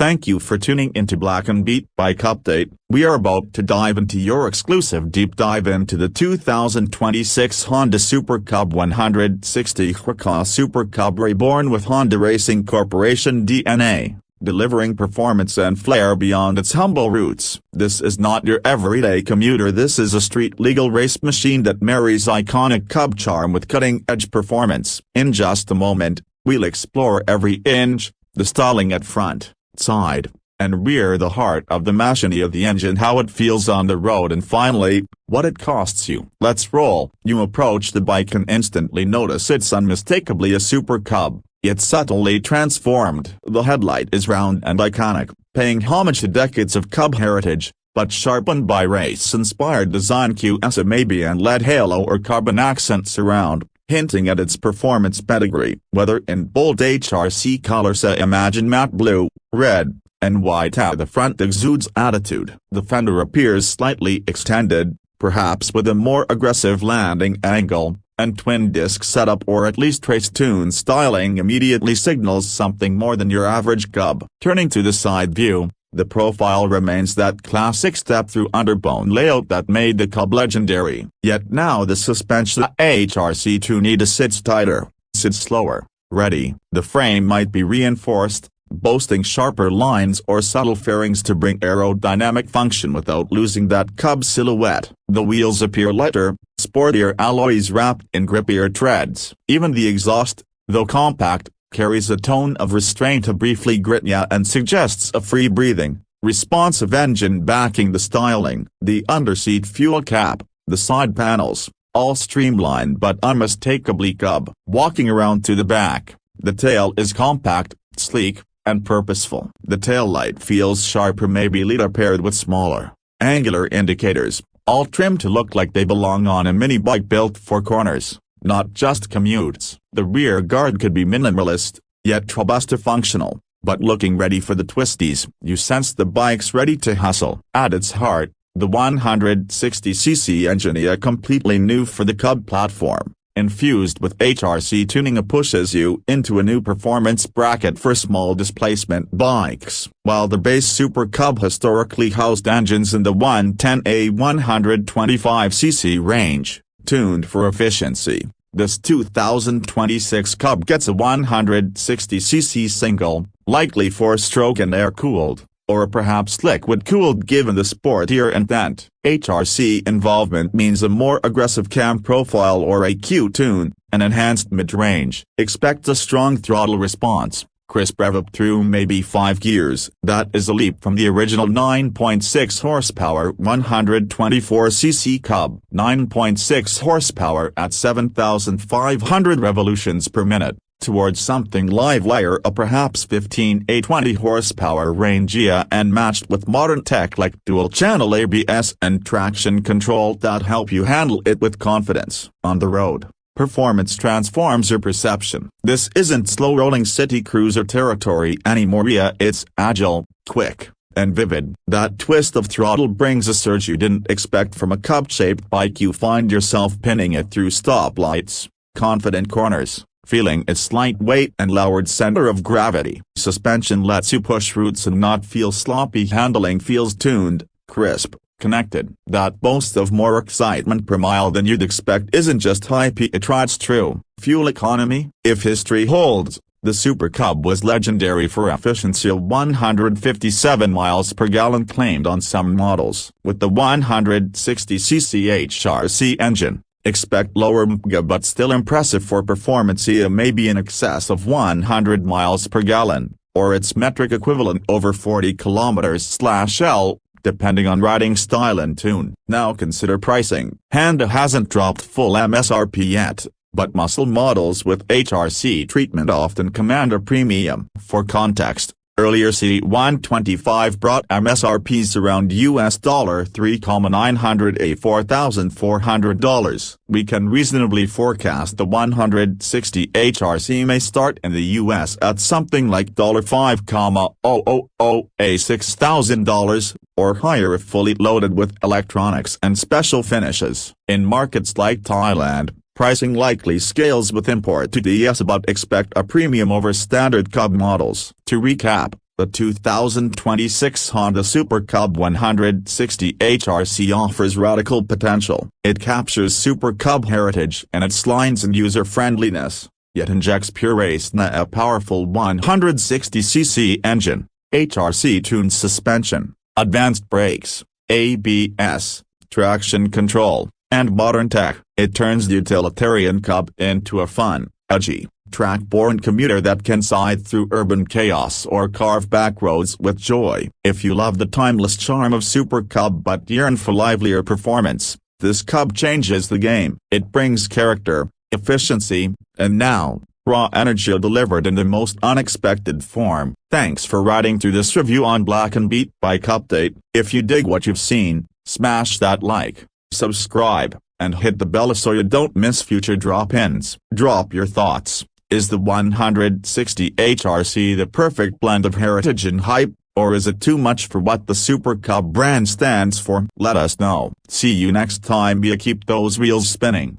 Thank you for tuning into Blacken Beet Bike Update. We are about to dive into your exclusive deep dive into the 2026 Honda Super Cub 160 HRC Super Cub, reborn with Honda Racing Corporation DNA, delivering performance and flair beyond its humble roots. This is not your everyday commuter. This is a street-legal race machine that marries iconic Cub charm with cutting-edge performance. In just a moment, we'll explore every inch, the styling at front, side, and rear, the heart of the machinery of the engine, how it feels on the road, and finally, what it costs you. Let's roll. You approach the bike and instantly notice it's unmistakably a Super Cub. It's subtly transformed. The headlight is round and iconic, paying homage to decades of Cub heritage, but sharpened by race-inspired design cues, a maybe and LED halo or carbon accent surround, hinting at its performance pedigree. Whether in bold HRC colors, imagine matte blue, red, and white, the front exudes attitude. The fender appears slightly extended, perhaps with a more aggressive landing angle, and twin-disc setup, or at least race-tuned styling, immediately signals something more than your average Cub. Turning to the side view, the profile remains that classic step-through underbone layout that made the Cub legendary. Yet now the suspension HRC 2 need to sit tighter, sit slower, ready. The frame might be reinforced, boasting sharper lines or subtle fairings to bring aerodynamic function without losing that Cub silhouette. The wheels appear lighter, sportier alloys wrapped in grippier treads. Even the exhaust, though compact, carries a tone of restraint, a briefly gritty, and suggests a free-breathing, responsive engine backing the styling. The underseat fuel cap, the side panels, all streamlined but unmistakably Cub. Walking around to the back, the tail is compact, sleek, and purposeful. The taillight feels sharper, maybe leader paired with smaller, angular indicators, all trimmed to look like they belong on a mini bike built for corners, not just commutes. The rear guard could be minimalist, yet robust to functional, but looking ready for the twisties. You sense the bike's ready to hustle. At its heart, the 160cc engine, completely new for the Cub platform, infused with HRC tuning, pushes you into a new performance bracket for small displacement bikes. While the base Super Cub historically housed engines in the 110A 125cc range, tuned for efficiency, this 2026 Cub gets a 160cc single, likely four-stroke and air-cooled, or perhaps liquid-cooled given the sportier intent. HRC involvement means a more aggressive cam profile or a Q-tune, an enhanced mid-range. Expect a strong throttle response, crisp rev-up through maybe 5 gears. That is a leap from the original 9.6 horsepower 124cc Cub. 9.6 horsepower at 7,500 revolutions per minute, towards something livelier, a perhaps 15-20 horsepower range, and matched with modern tech like dual-channel ABS and traction control that help you handle it with confidence. On the road, performance transforms your perception. This isn't slow-rolling city cruiser territory anymore, it's agile, quick, and vivid. That twist of throttle brings a surge you didn't expect from a Cub-shaped bike. You find yourself pinning it through stoplights, confident corners, feeling its lightweight and lowered center of gravity. Suspension lets you push roots and not feel sloppy. Handling feels tuned, crisp, connected. That boast of more excitement per mile than you'd expect isn't just hype, it rides true. Fuel economy, if history holds, the Super Cub was legendary for efficiency. 157 miles per gallon claimed on some models. With the 160cc HRC engine, expect lower MPG but still impressive for performance, maybe in excess of 100 miles per gallon, or its metric equivalent over 40 km/L, depending on riding style and tune. Now consider pricing. Honda hasn't dropped full MSRP yet, but muscle models with HRC treatment often command a premium. For context, earlier CD125 brought MSRPs around $3,900 $4,400. We can reasonably forecast the 160 HRC may start in the US at something like $5,000 $6,000, or higher if fully loaded with electronics and special finishes. In markets like Thailand, Pricing likely scales with import to the US, but expect a premium over standard Cub models. To recap, The 2026 Honda Super Cub 160 HRC offers radical potential. It captures Super Cub heritage and its lines and user-friendliness, yet injects pure race in a powerful 160cc engine, HRC-tuned suspension, advanced brakes, ABS, traction control, and modern tech. It turns the utilitarian Cub into a fun, edgy, track-borne commuter that can scythe through urban chaos or carve back roads with joy. If you love the timeless charm of Super Cub but yearn for livelier performance, this Cub changes the game. It brings character, efficiency, and now, raw energy delivered in the most unexpected form. Thanks for riding through this review on Blacken Beet by Update. If you dig what you've seen, smash that like, subscribe, and hit the bell so you don't miss future drop-ins. Drop your thoughts. Is the 160 HRC the perfect blend of heritage and hype, or is it too much for what the Super Cub brand stands for? Let us know. See you next time. Keep those wheels spinning.